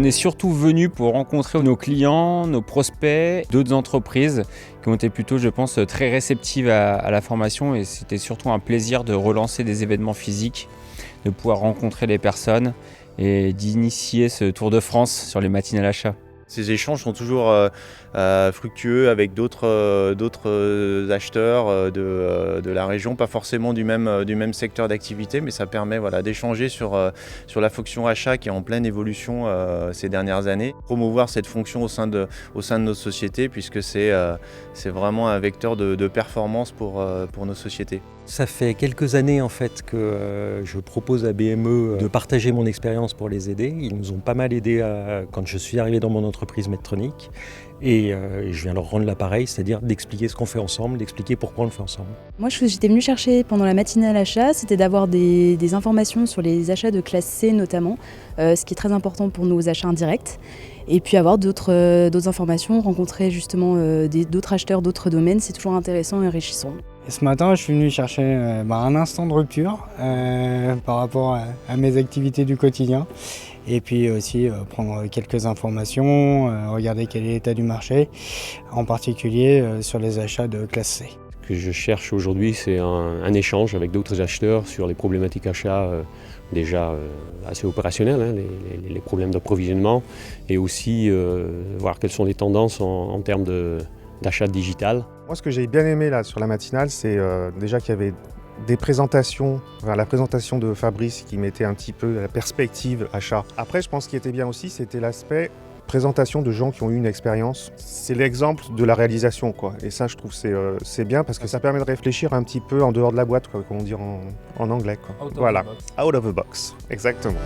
On est surtout venu pour rencontrer nos clients, nos prospects, d'autres entreprises qui ont été plutôt, je pense, très réceptives à la formation et c'était surtout un plaisir de relancer des événements physiques, de pouvoir rencontrer les personnes et d'initier ce Tour de France sur les matinales achat. Ces échanges sont toujours fructueux avec d'autres acheteurs de la région, pas forcément du même secteur d'activité, mais ça permet d'échanger sur la fonction achat qui est en pleine évolution ces dernières années. Promouvoir cette fonction au sein de notre société puisque c'est vraiment un vecteur de performance pour nos sociétés. Ça fait quelques années en fait que je propose à BME de partager mon expérience pour les aider. Ils nous ont pas mal aidés quand je suis arrivé dans mon entreprise Medtronic et je viens leur rendre l'appareil, c'est-à-dire d'expliquer ce qu'on fait ensemble, d'expliquer pourquoi on le fait ensemble. Moi, j'étais venue chercher pendant la matinale achat, c'était d'avoir des informations sur les achats de classe C notamment, ce qui est très important pour nos achats indirects. Et puis avoir d'autres informations, rencontrer justement d'autres acheteurs, d'autres domaines, c'est toujours intéressant et enrichissant. Et ce matin, je suis venu chercher un instant de rupture par rapport à mes activités du quotidien. Et puis aussi prendre quelques informations, regarder quel est l'état du marché, en particulier sur les achats de classe C. Ce que je cherche aujourd'hui, c'est un échange avec d'autres acheteurs sur les problématiques achats déjà assez opérationnelles, hein, les problèmes d'approvisionnement, et aussi voir quelles sont les tendances en termes d'achat digital. Moi, ce que j'ai bien aimé là sur la matinale, c'est déjà qu'il y avait des présentations, la présentation de Fabrice qui mettait un petit peu la perspective achat. Après, je pense qu'il était bien aussi, c'était l'aspect présentation de gens qui ont eu une expérience. C'est l'exemple de la réalisation, quoi. Et ça, je trouve, c'est bien parce que ça permet de réfléchir un petit peu en dehors de la boîte, quoi, comme on dit en anglais, quoi. Out of the box. Exactement.